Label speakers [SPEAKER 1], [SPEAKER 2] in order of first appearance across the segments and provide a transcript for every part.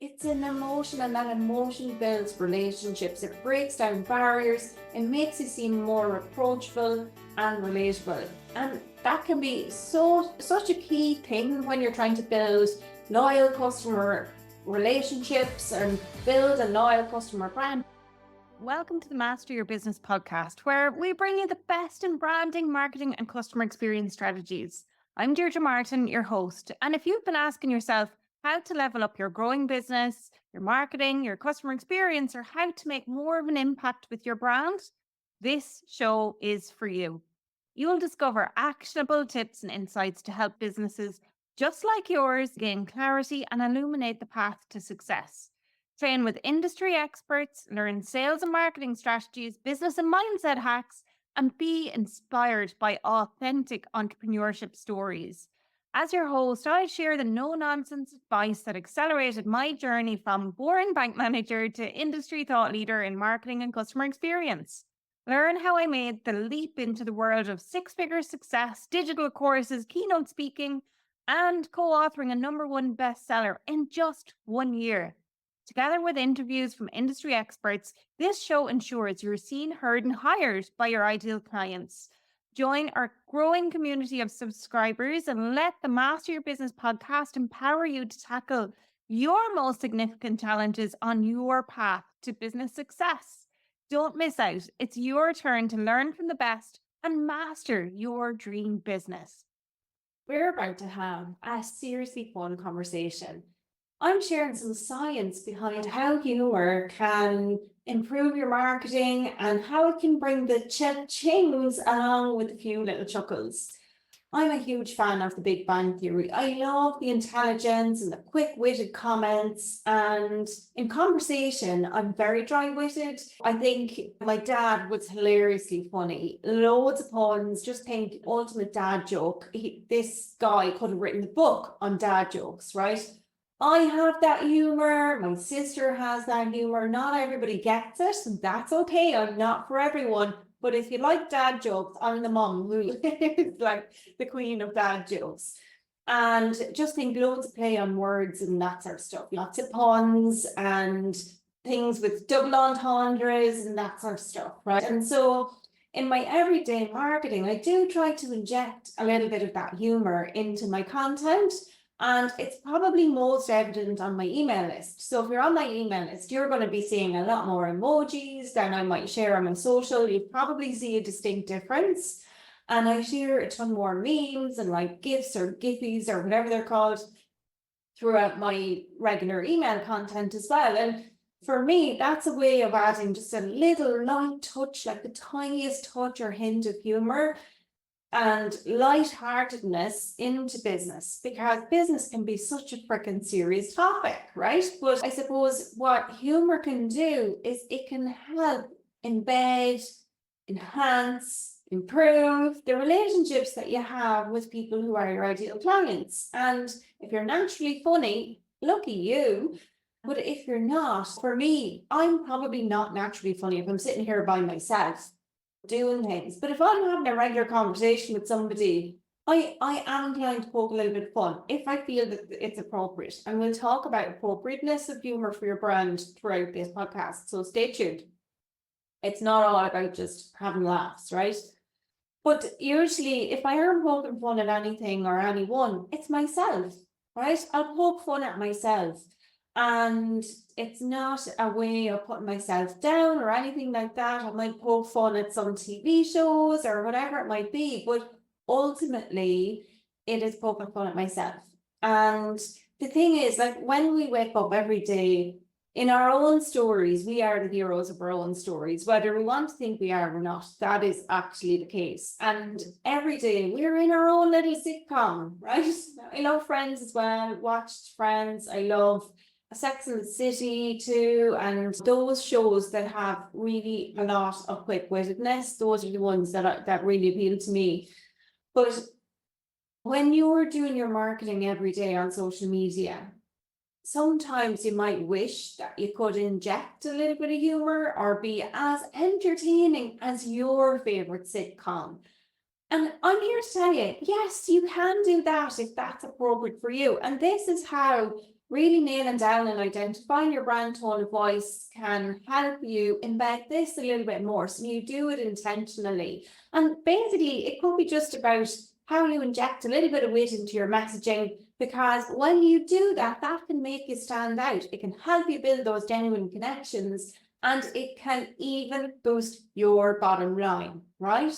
[SPEAKER 1] It's an emotion, and that emotion builds relationships. It breaks down barriers. It makes you seem more approachable and relatable. And that can be such a key thing when you're trying to build loyal customer relationships and build a loyal customer brand.
[SPEAKER 2] Welcome to the Master Your Business podcast, where we bring you the best in branding, marketing, and customer experience strategies. I'm Deirdre Martin, your host. And if you've been asking yourself how to level up your growing business, your marketing, your customer experience, or how to make more of an impact with your brand, this show is for you. You'll discover actionable tips and insights to help businesses just like yours gain clarity and illuminate the path to success. Train with industry experts, learn sales and marketing strategies, business and mindset hacks, and be inspired by authentic entrepreneurship stories. As your host, I share the no-nonsense advice that accelerated my journey from boring bank manager to industry thought leader in marketing and customer experience. Learn how I made the leap into the world of six-figure success, digital courses, keynote speaking, and co-authoring a #1 bestseller in just 1 year. Together with interviews from industry experts, this show ensures you're seen, heard, and hired by your ideal clients. Join our growing community of subscribers and let the Master Your Business podcast empower you to tackle your most significant challenges on your path to business success. Don't miss out. It's your turn to learn from the best and master your dream business.
[SPEAKER 1] We're about to have a seriously fun conversation. I'm sharing some science behind how humour can improve your marketing and how it can bring the cha-chings along with a few little chuckles. I'm a huge fan of the Big Bang Theory. I love the intelligence and the quick-witted comments, and in conversation, I'm very dry-witted. I think my dad was hilariously funny. Loads of puns, just think ultimate dad joke. This guy could have written a book on dad jokes, right? I have that humour, my sister has that humour. Not everybody gets it, and that's okay. I'm not for everyone. But if you like dad jokes, I'm the mum who is like the queen of dad jokes. And just think loads of play on words and that sort of stuff. Lots of puns and things with double entendres and that sort of stuff, right? And so in my everyday marketing, I do try to inject a little bit of that humour into my content. And it's probably most evident on my email list. So if you're on my email list, you're going to be seeing a lot more emojis than I might share on my social. You'll probably see a distinct difference. And I share a ton more memes and like GIFs or GIFs or whatever they're called throughout my regular email content as well. And for me, that's a way of adding just a little light touch, like the tiniest touch or hint of humour and lightheartedness into business, because business can be such a freaking serious topic, right? But I suppose what humor can do is it can help embed, enhance, improve the relationships that you have with people who are your ideal clients. And if you're naturally funny, lucky you. But if you're not, for me, I'm probably not naturally funny if I'm sitting here by myself doing things. But if I'm having a regular conversation with somebody, I am trying to poke a little bit of fun if I feel that it's appropriate. And we'll talk about appropriateness of humour for your brand throughout this podcast. So stay tuned. It's not all about just having laughs, right? But usually if I am poking fun at anything or anyone, it's myself, right? I'll poke fun at myself. And it's not a way of putting myself down or anything like that. I might poke fun at some TV shows or whatever it might be, but ultimately it is poking fun at myself. And the thing is, like, when we wake up every day in our own stories, we are the heroes of our own stories, whether we want to think we are or not. That is actually the case. And every day we're in our own little sitcom, right? I love Friends as well. Watched Friends. I love Sex and the City too, and those shows that have really a lot of quick-wittedness, those are the ones that really appeal to me. But when you're doing your marketing every day on social media, sometimes you might wish that you could inject a little bit of humor or be as entertaining as your favorite sitcom. And I'm here to tell you, yes, you can do that if that's appropriate for you. And this is how really nailing down and identifying your brand tone of voice can help you embed this a little bit more. So you do it intentionally. And basically, it could be just about how you inject a little bit of wit into your messaging, because when you do that, that can make you stand out. It can help you build those genuine connections, and it can even boost your bottom line, right?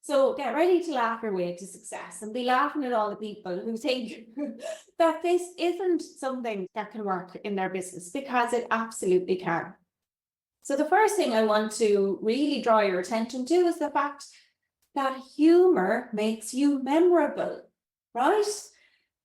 [SPEAKER 1] So get ready to laugh your way to success and be laughing at all the people who think that this isn't something that can work in their business, because it absolutely can. So the first thing I want to really draw your attention to is the fact that humor makes you memorable, right?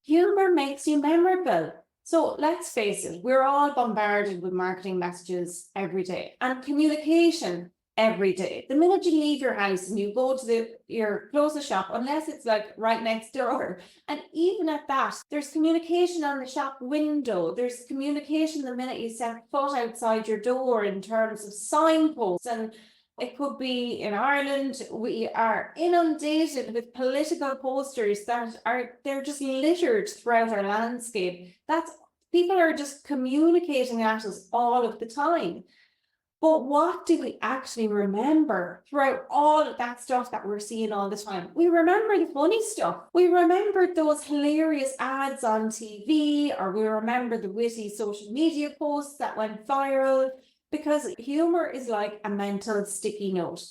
[SPEAKER 1] Humor makes you memorable. So let's face it, we're all bombarded with marketing messages every day and communication every day. The minute you leave your house and you go to your closest shop, unless it's like right next door, and even at that, there's communication on the shop window. There's communication the minute you set foot outside your door in terms of signposts. And it could be in Ireland, we are inundated with political posters that they're just littered throughout our landscape. People are just communicating at us all of the time. But what do we actually remember throughout all of that stuff that we're seeing all the time? We remember the funny stuff. We remember those hilarious ads on TV, or we remember the witty social media posts that went viral, because humor is like a mental sticky note.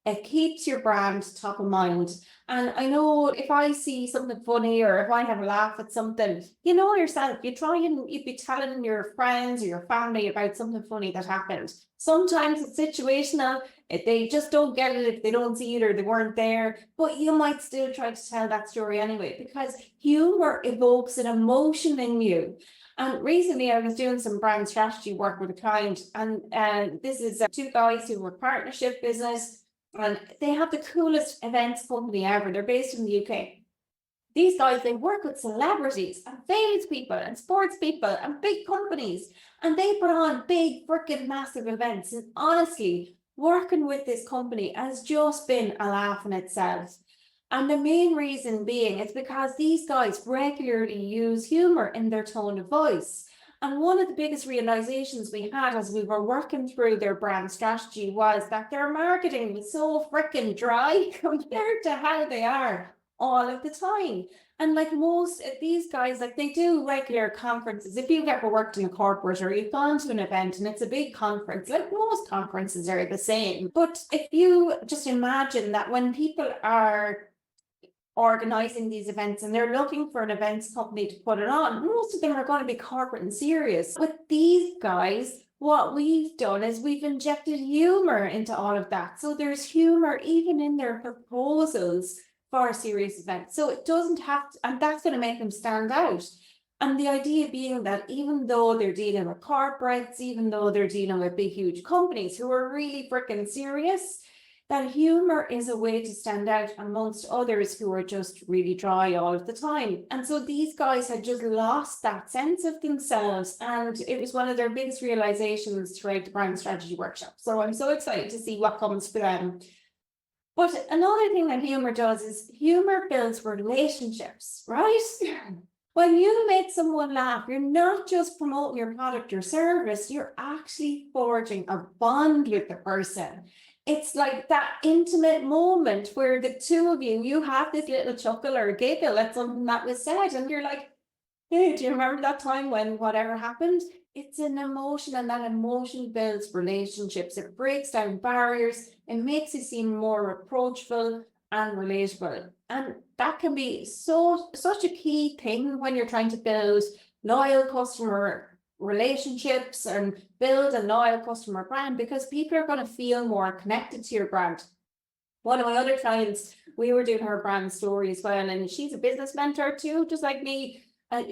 [SPEAKER 1] It keeps your brand top of mind. And I know if I see something funny, or if I have a laugh at something, you know yourself, you'd be telling your friends or your family about something funny that happened. Sometimes it's situational, if they just don't get it, if they don't see it or they weren't there, but you might still try to tell that story anyway, because humor evokes an emotion in you. And recently I was doing some brand strategy work with a client, and this is two guys who were partnership business, and they have the coolest events company ever. They're based in the UK. These guys, they work with celebrities and famous people and sports people and big companies, and they put on big freaking massive events. And honestly, working with this company has just been a laugh in itself. And the main reason being is because these guys regularly use humor in their tone of voice. And one of the biggest realizations we had as we were working through their brand strategy was that their marketing was so freaking dry compared to how they are all of the time. And like most of these guys, like they do regular conferences. If you've ever worked in a corporate or you've gone to an event and it's a big conference, like most conferences are the same. But if you just imagine that when people are organizing these events and they're looking for an events company to put it on, most of them are going to be corporate and serious. With these guys, what we've done is we've injected humor into all of that. So there's humor even in their proposals for serious events. So it doesn't have to, and that's going to make them stand out. And the idea being that even though they're dealing with corporates, even though they're dealing with big, huge companies who are really freaking serious, that humor is a way to stand out amongst others who are just really dry all of the time. And so these guys had just lost that sense of themselves, and it was one of their biggest realizations throughout the brand strategy workshop. So I'm so excited to see what comes for them. But another thing that humor does is humor builds relationships, right? When you make someone laugh, you're not just promoting your product or service, you're actually forging a bond with the person. It's like that intimate moment where the two of you have this little chuckle or giggle at something that was said, and you're like, hey, do you remember that time when whatever happened? It's an emotion, and that emotion builds relationships. It breaks down barriers. It makes you seem more approachable and relatable. And that can be such a key thing when you're trying to build loyal customer relationships and build a loyal customer brand, because people are going to feel more connected to your brand. One of my other clients, we were doing her brand story as well, and she's a business mentor too, just like me.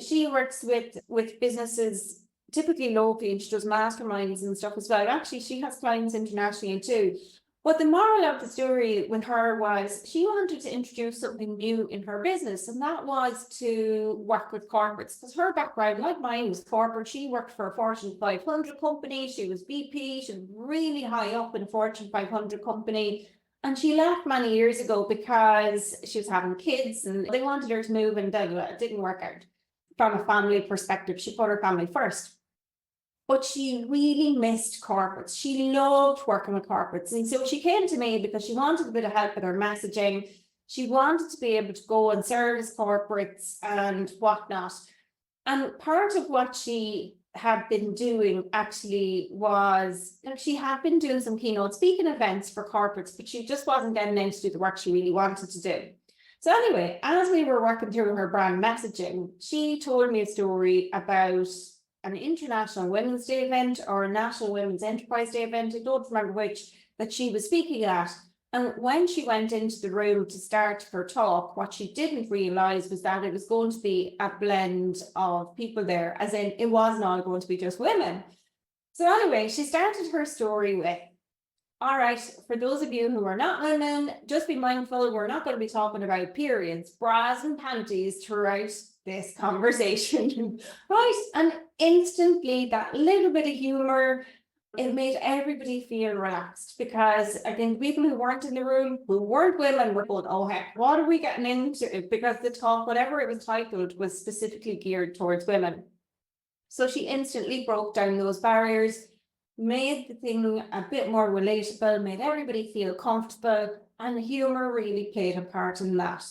[SPEAKER 1] She works with businesses typically locally, and she does masterminds and stuff as well. Actually, she has clients internationally too. But the moral of the story with her was she wanted to introduce something new in her business, and that was to work with corporates. Because her background, like mine, was corporate. She worked for a Fortune 500 company. She was VP. She was really high up in a Fortune 500 company. And she left many years ago because she was having kids and they wanted her to move, and it didn't work out. from a family perspective. She put her family first. But she really missed corporates. She loved working with corporates. And so she came to me because she wanted a bit of help with her messaging. She wanted to be able to go and service corporates and whatnot. And part of what she had been doing actually was, she had been doing some keynote speaking events for corporates, but she just wasn't getting in to do the work she really wanted to do. So anyway, as we were working through her brand messaging, she told me a story about an International Women's Day event or a National Women's Enterprise Day event, I don't remember which, that she was speaking at. And when she went into the room to start her talk, what she didn't realise was that it was going to be a blend of people there, as in it was not going to be just women. So anyway, she started her story with, all right, for those of you who are not women, just be mindful, we're not going to be talking about periods, bras and panties throughout this conversation, right? And instantly that little bit of humour, it made everybody feel relaxed, because I think people who weren't in the room, who weren't women, were going, oh heck, what are we getting into? Because the talk, whatever it was titled, was specifically geared towards women. So she instantly broke down those barriers, made the thing a bit more relatable, made everybody feel comfortable, and humour really played a part in that.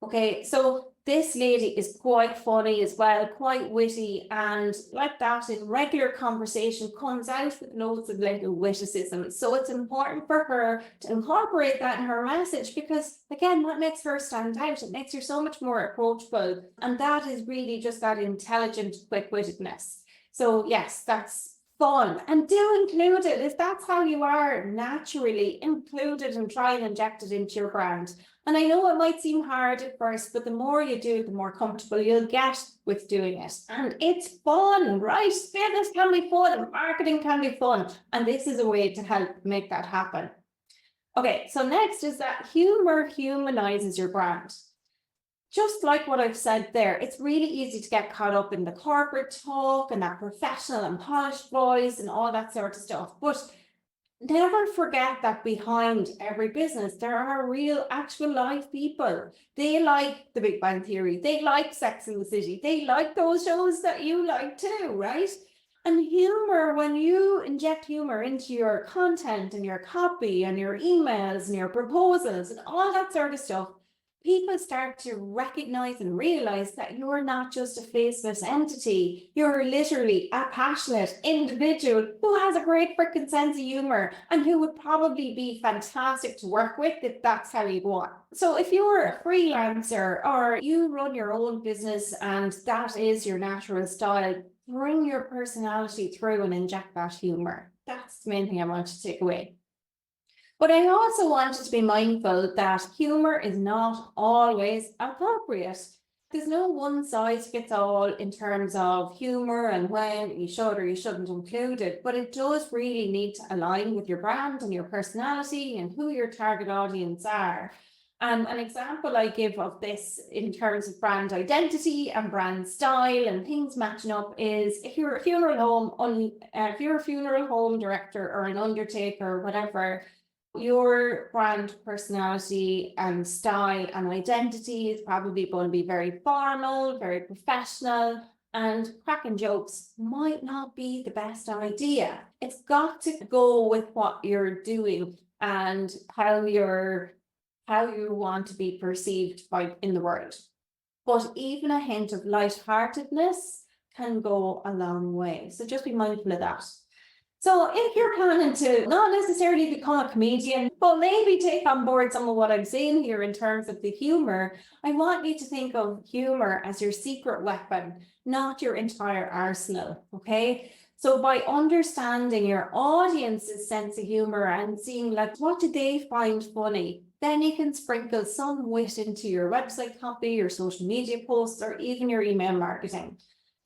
[SPEAKER 1] Okay, so this lady is quite funny as well, quite witty, and like that in regular conversation comes out with loads of little witticisms. So it's important for her to incorporate that in her message, because again, that makes her stand out. It makes her so much more approachable, and that is really just that intelligent quick-wittedness. So yes, that's fun, and do include it. If that's how you are naturally, include it and try and inject it into your brand. And I know it might seem hard at first, but the more you do, the more comfortable you'll get with doing it. And it's fun, right? Business can be fun, and marketing can be fun. And this is a way to help make that happen. Okay, so next is that humour humanizes your brand. Just like what I've said there, it's really easy to get caught up in the corporate talk and that professional and polished voice and all that sort of stuff. But never forget that behind every business, there are real, actual live people. They like The Big Bang Theory. They like Sex and the City. They like those shows that you like too, right? And humour, when you inject humour into your content and your copy and your emails and your proposals and all that sort of stuff, people start to recognize and realize that you're not just a faceless entity. You're literally a passionate individual who has a great freaking sense of humor and who would probably be fantastic to work with if that's how you go on. So if you're a freelancer or you run your own business and that is your natural style, bring your personality through and inject that humor. That's the main thing I want to take away. But I also wanted to be mindful that humour is not always appropriate. There's no one size fits all in terms of humour and when you should or you shouldn't include it, but it does really need to align with your brand and your personality and who your target audience are. And an example I give of this in terms of brand identity and brand style and things matching up is if you're a funeral home director or an undertaker or whatever, your brand personality and style and identity is probably going to be very formal, very professional, and cracking jokes might not be the best idea. It's got to go with what you're doing and how you want to be perceived in the world. But even a hint of lightheartedness can go a long way. So just be mindful of that. So if you're planning to not necessarily become a comedian, but maybe take on board some of what I'm saying here in terms of the humour, I want you to think of humour as your secret weapon, not your entire arsenal, okay? So by understanding your audience's sense of humour and seeing like, what do they find funny? Then you can sprinkle some wit into your website copy, your social media posts, or even your email marketing.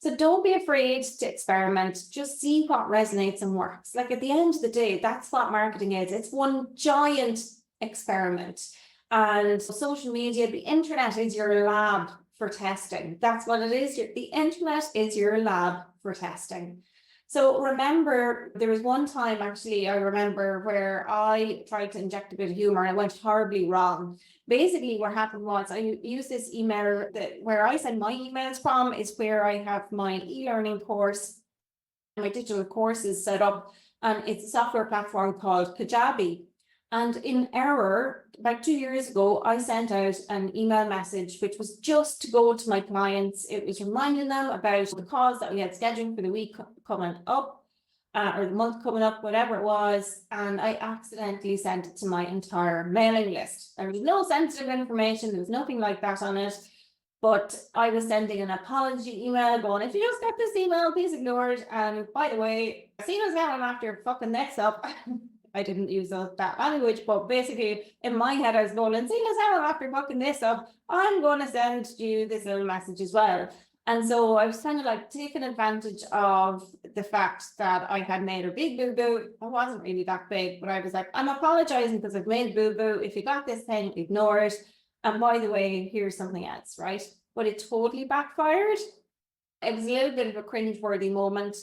[SPEAKER 1] So don't be afraid to experiment, just see what resonates and works. Like at the end of the day, that's what marketing is. It's one giant experiment. And social media, the internet is your lab for testing. That's what it is. The internet is your lab for testing. So remember, there was one time actually I remember where I tried to inject a bit of humor and it went horribly wrong. Basically, what happened was I used this email that where I send my emails from is where I have my e-learning course, my digital courses set up, and it's a software platform called Kajabi. And in error, about 2 years ago, I sent out an email message, which was just to go to my clients. It was reminding them about the calls that we had scheduled for the week coming up, or the month coming up, whatever it was. And I accidentally sent it to my entire mailing list. There was no sensitive information. There was nothing like that on it. But I was sending an apology email going, if you just got this email, please ignore it. And by the way, see us out after fucking next up. I didn't use that language, but basically in my head, I was going, and seeing as how after fucking this up, I'm going to send you this little message as well. And so I was kind of like taking advantage of the fact that I had made a big boo-boo. I wasn't really that big, but I was like, I'm apologizing because I've made a boo-boo. If you got this thing, ignore it. And by the way, here's something else, right? But it totally backfired. It was a little bit of a cringe-worthy moment.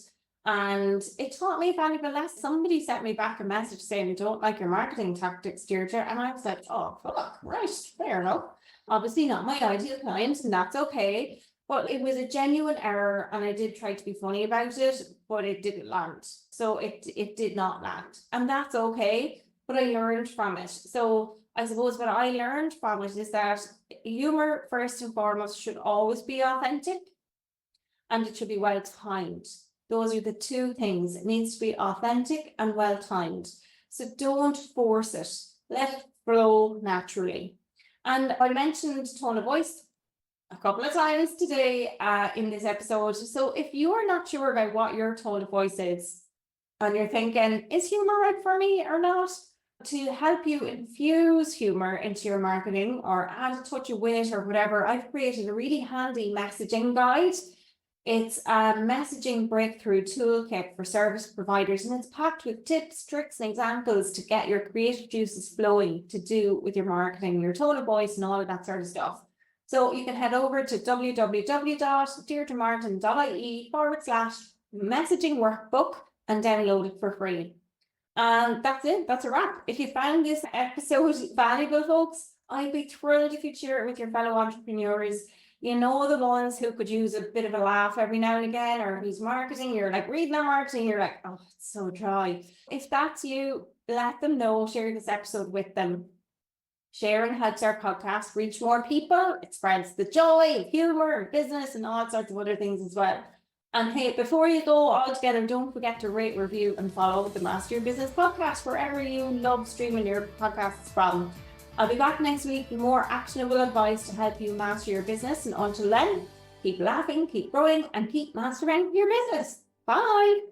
[SPEAKER 1] And it taught me a valuable lesson. Somebody sent me back a message saying, I don't like your marketing tactics, Deirdre. And I was like, oh, fuck, right, fair enough. Obviously not my ideal client, and that's okay. But it was a genuine error, and I did try to be funny about it, but it didn't land. So it did not land. And that's okay, but I learned from it. So I suppose what I learned from it is that humor, first and foremost, should always be authentic, and it should be well timed. Those are the two things. It needs to be authentic and well timed. So don't force it. Let it flow naturally. And I mentioned tone of voice a couple of times today in this episode. So if you're not sure about what your tone of voice is, and you're thinking, is humor right for me or not? To help you infuse humor into your marketing or add a touch of wit or whatever, I've created a really handy messaging guide. It's a messaging breakthrough toolkit for service providers, and it's packed with tips, tricks, and examples to get your creative juices flowing to do with your marketing, your tone of voice, and all of that sort of stuff. So you can head over to www.deirdremartin.ie/messaging workbook and download it for free. And that's it. That's a wrap. If you found this episode valuable, folks, I'd be thrilled if you'd share it with your fellow entrepreneurs. You know, the ones who could use a bit of a laugh every now and again, or whose marketing, you're like reading their marketing, you're like, oh, it's so dry. If that's you, let them know, share this episode with them. Sharing helps our podcast reach more people. It spreads the joy of humor, business, and all sorts of other things as well. And hey, before you go all together, don't forget to rate, review, and follow the Master Your Business podcast wherever you love streaming your podcasts from. I'll be back next week with more actionable advice to help you master your business. And until then, keep laughing, keep growing, and keep mastering your business. Bye.